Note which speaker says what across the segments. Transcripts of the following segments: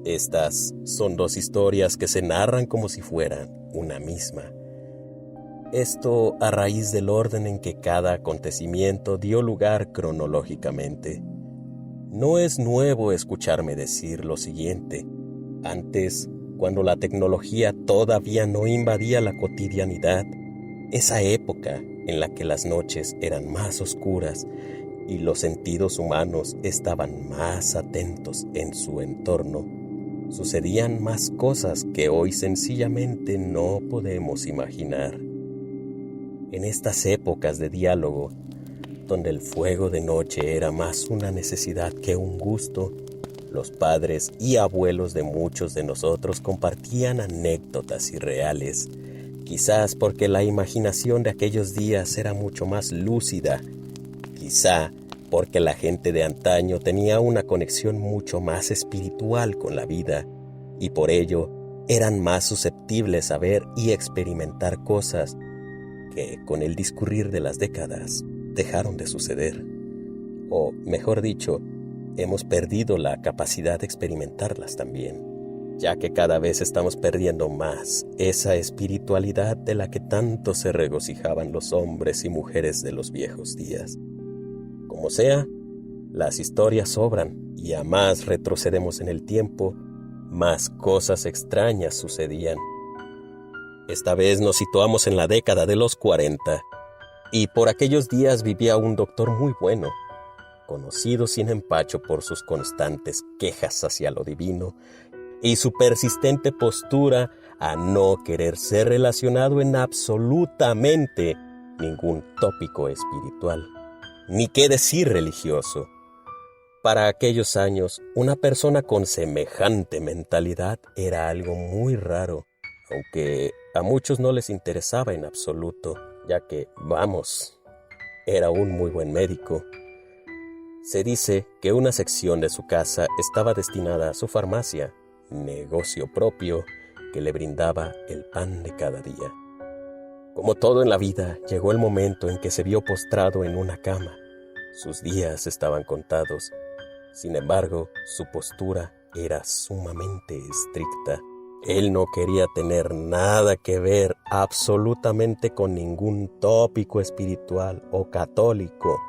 Speaker 1: Estas son dos historias que se narran como si fueran una misma. Esto a raíz del orden en que cada acontecimiento dio lugar cronológicamente. No es nuevo escucharme decir lo siguiente. Antes, cuando la tecnología todavía no invadía la cotidianidad, esa época en la que las noches eran más oscuras y los sentidos humanos estaban más atentos en su entorno, sucedían más cosas que hoy sencillamente no podemos imaginar. En estas épocas de diálogo, donde el fuego de noche era más una necesidad que un gusto, los padres y abuelos de muchos de nosotros compartían anécdotas irreales, quizás porque la imaginación de aquellos días era mucho más lúcida, quizá porque la gente de antaño tenía una conexión mucho más espiritual con la vida y por ello eran más susceptibles a ver y experimentar cosas que con el discurrir de las décadas dejaron de suceder. O, mejor dicho, hemos perdido la capacidad de experimentarlas también, ya que cada vez estamos perdiendo más esa espiritualidad de la que tanto se regocijaban los hombres y mujeres de los viejos días. Como sea, las historias sobran y a más retrocedemos en el tiempo, más cosas extrañas sucedían. Esta vez nos situamos en la década de los 40 y por aquellos días vivía un doctor muy bueno, conocido sin empacho por sus constantes quejas hacia lo divino y su persistente postura a no querer ser relacionado en absolutamente ningún tópico espiritual, ni qué decir religioso. Para aquellos años, una persona con semejante mentalidad era algo muy raro, aunque a muchos no les interesaba en absoluto, ya que, vamos, era un muy buen médico. Se dice que una sección de su casa estaba destinada a su farmacia, negocio propio que le brindaba el pan de cada día. Como todo en la vida, llegó el momento en que se vio postrado en una cama. Sus días estaban contados. Sin embargo, su postura era sumamente estricta. Él no quería tener nada que ver absolutamente con ningún tópico espiritual o católico.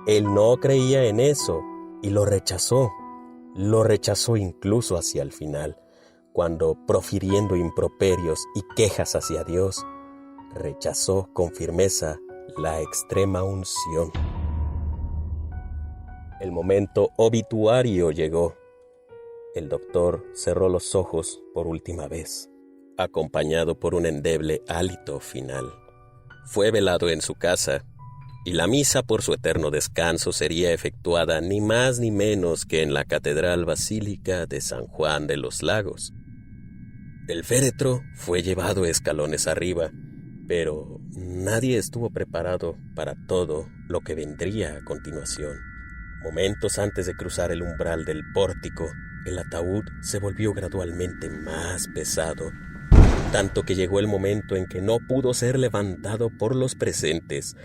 Speaker 1: Él no creía en eso y lo rechazó. Lo rechazó incluso hacia el final, cuando, profiriendo improperios y quejas hacia Dios, rechazó con firmeza la extrema unción. El momento obituario llegó. El doctor cerró los ojos por última vez, acompañado por un endeble hálito final. Fue velado en su casa, y la misa por su eterno descanso sería efectuada ni más ni menos que en la Catedral Basílica de San Juan de los Lagos. El féretro fue llevado escalones arriba, pero nadie estuvo preparado para todo lo que vendría a continuación. Momentos antes de cruzar el umbral del pórtico, el ataúd se volvió gradualmente más pesado, tanto que llegó el momento en que no pudo ser levantado por los presentes,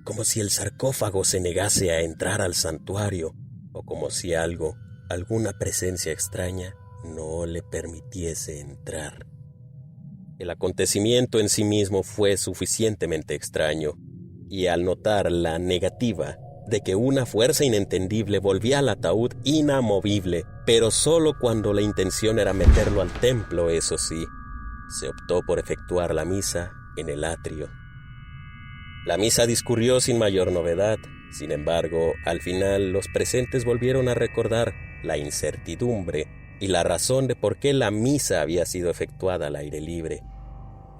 Speaker 1: como si el sarcófago se negase a entrar al santuario, o como si alguna presencia extraña, no le permitiese entrar. El acontecimiento en sí mismo fue suficientemente extraño, y al notar la negativa de que una fuerza inentendible volvía al ataúd inamovible, pero solo cuando la intención era meterlo al templo, eso sí, se optó por efectuar la misa en el atrio. La misa discurrió sin mayor novedad. Sin embargo, al final los presentes volvieron a recordar la incertidumbre y la razón de por qué la misa había sido efectuada al aire libre.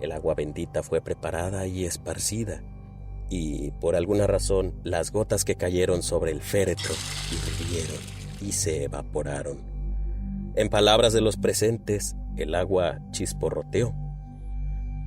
Speaker 1: El agua bendita fue preparada y esparcida, y por alguna razón las gotas que cayeron sobre el féretro hirvieron y se evaporaron. En palabras de los presentes, el agua chisporroteó.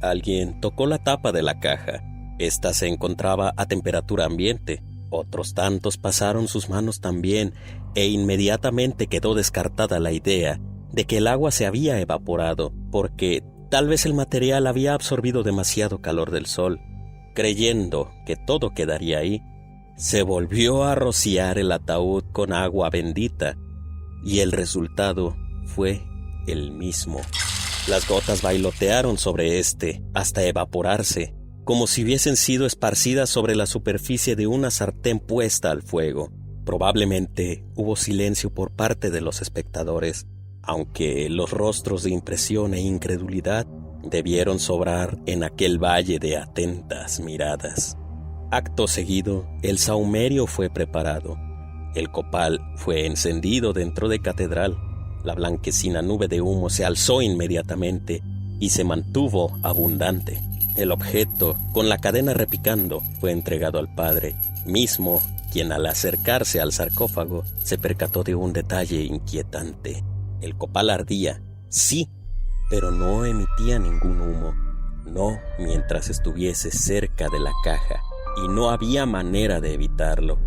Speaker 1: Alguien tocó la tapa de la caja. Esta se encontraba a temperatura ambiente. Otros tantos pasaron sus manos también, e inmediatamente quedó descartada la idea de que el agua se había evaporado, porque tal vez el material había absorbido demasiado calor del sol. Creyendo que todo quedaría ahí, se volvió a rociar el ataúd con agua bendita, y el resultado fue el mismo. Las gotas bailotearon sobre éste hasta evaporarse, como si hubiesen sido esparcidas sobre la superficie de una sartén puesta al fuego. Probablemente hubo silencio por parte de los espectadores, aunque los rostros de impresión e incredulidad debieron sobrar en aquel valle de atentas miradas. Acto seguido, el sahumerio fue preparado. El copal fue encendido dentro de catedral. La blanquecina nube de humo se alzó inmediatamente y se mantuvo abundante. El objeto, con la cadena repicando, fue entregado al padre, mismo quien al acercarse al sarcófago se percató de un detalle inquietante. El copal ardía, sí, pero no emitía ningún humo, no mientras estuviese cerca de la caja, y no había manera de evitarlo.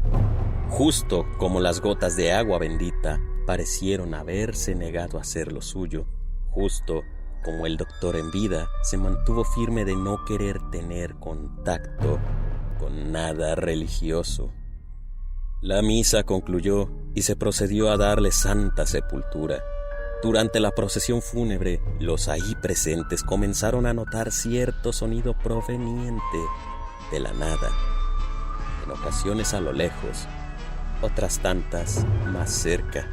Speaker 1: Justo como las gotas de agua bendita parecieron haberse negado a hacer lo suyo, justo como el doctor en vida se mantuvo firme de no querer tener contacto con nada religioso. La misa concluyó y se procedió a darle santa sepultura. Durante la procesión fúnebre, los ahí presentes comenzaron a notar cierto sonido proveniente de la nada, en ocasiones a lo lejos, otras tantas más cerca.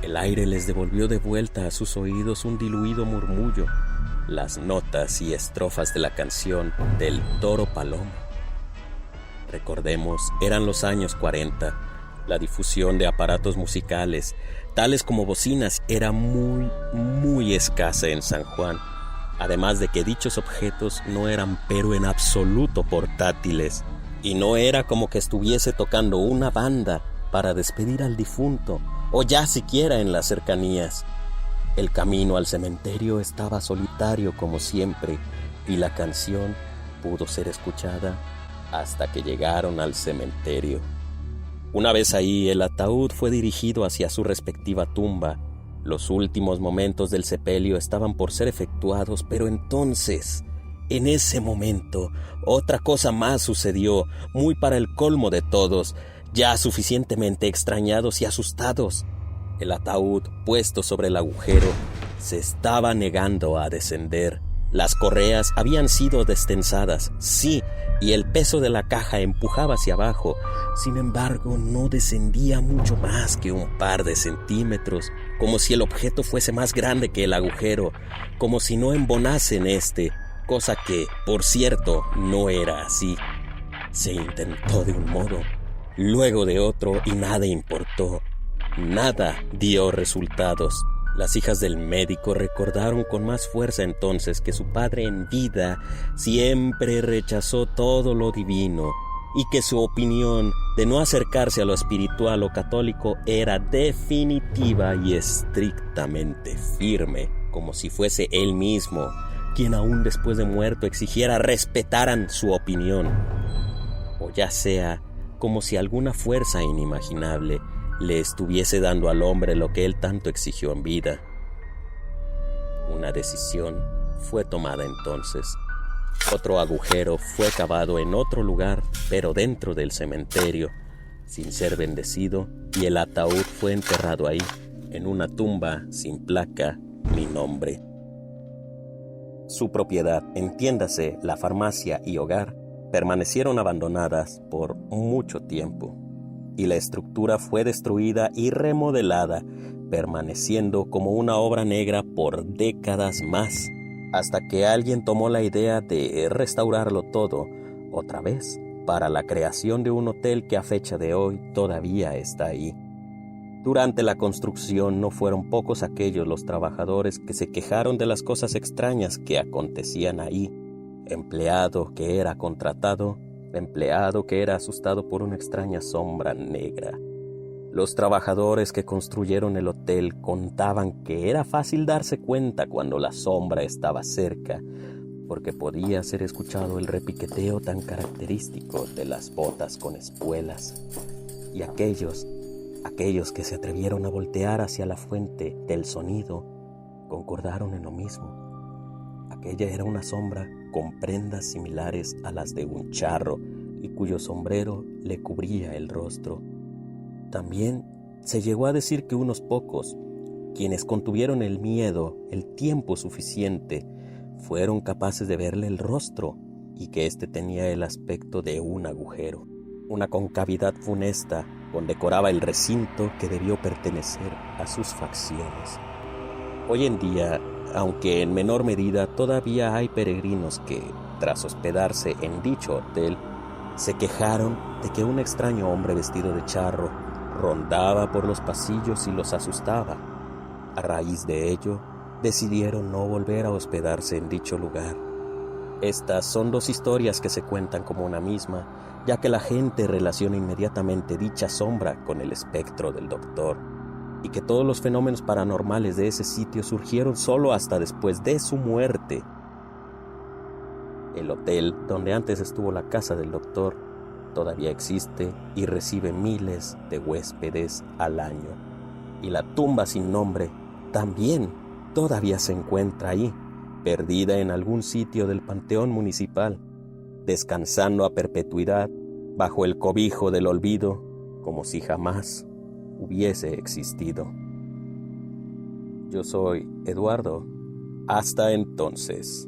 Speaker 1: El aire les devolvió de vuelta a sus oídos un diluido murmullo, las notas y estrofas de la canción del Toro Palomo. Recordemos, eran los años 40. La difusión de aparatos musicales, tales como bocinas, era muy escasa en San Juan. Además de que dichos objetos no eran pero en absoluto portátiles. Y no era como que estuviese tocando una banda para despedir al difunto, o ya siquiera en las cercanías. El camino al cementerio estaba solitario como siempre, y la canción pudo ser escuchada hasta que llegaron al cementerio. Una vez ahí, el ataúd fue dirigido hacia su respectiva tumba. Los últimos momentos del sepelio estaban por ser efectuados, pero entonces, en ese momento, otra cosa más sucedió, muy para el colmo de todos, ya suficientemente extrañados y asustados. El ataúd, puesto sobre el agujero, se estaba negando a descender. Las correas habían sido destensadas, sí, y el peso de la caja empujaba hacia abajo. Sin embargo, no descendía mucho más que un par de centímetros, como si el objeto fuese más grande que el agujero, como si no embonase en este, cosa que, por cierto, no era así. Se intentó de un modo, luego de otro, y nada importó. Nada dio resultados. Las hijas del médico recordaron con más fuerza entonces que su padre en vida siempre rechazó todo lo divino y que su opinión de no acercarse a lo espiritual o católico era definitiva y estrictamente firme, como si fuese él mismo quien aún después de muerto exigiera respetaran su opinión, o ya sea como si alguna fuerza inimaginable le estuviese dando al hombre lo que él tanto exigió en vida. Una decisión fue tomada entonces. Otro agujero fue cavado en otro lugar, pero dentro del cementerio, sin ser bendecido, y el ataúd fue enterrado ahí, en una tumba sin placa ni nombre. Su propiedad, entiéndase, la farmacia y hogar, permanecieron abandonadas por mucho tiempo, y la estructura fue destruida y remodelada, permaneciendo como una obra negra por décadas más, hasta que alguien tomó la idea de restaurarlo todo otra vez para la creación de un hotel que a fecha de hoy todavía está ahí. Durante la construcción no fueron pocos aquellos los trabajadores que se quejaron de las cosas extrañas que acontecían ahí. Empleado que era contratado, empleado que era asustado por una extraña sombra negra. Los trabajadores que construyeron el hotel contaban que era fácil darse cuenta cuando la sombra estaba cerca, porque podía ser escuchado el repiqueteo tan característico de las botas con espuelas. Y aquellos que se atrevieron a voltear hacia la fuente del sonido concordaron en lo mismo. Aquella era una sombra con prendas similares a las de un charro y cuyo sombrero le cubría el rostro. También se llegó a decir que unos pocos, Quienes contuvieron el miedo el tiempo suficiente fueron capaces de verle el rostro y que éste tenía el aspecto de un agujero. Una concavidad funesta condecoraba el recinto que debió pertenecer a sus facciones. Hoy en día, aunque en menor medida, todavía hay peregrinos que, tras hospedarse en dicho hotel, se quejaron de que un extraño hombre vestido de charro rondaba por los pasillos y los asustaba. A raíz de ello, decidieron no volver a hospedarse en dicho lugar. Estas son dos historias que se cuentan como una misma, ya que la gente relaciona inmediatamente dicha sombra con el espectro del doctor, y que todos los fenómenos paranormales de ese sitio surgieron solo hasta después de su muerte. El hotel donde antes estuvo la casa del doctor todavía existe y recibe miles de huéspedes al año. Y la tumba sin nombre también todavía se encuentra ahí, perdida en algún sitio del panteón municipal, descansando a perpetuidad bajo el cobijo del olvido, como si jamás hubiese existido. Yo soy Eduardo. Hasta entonces.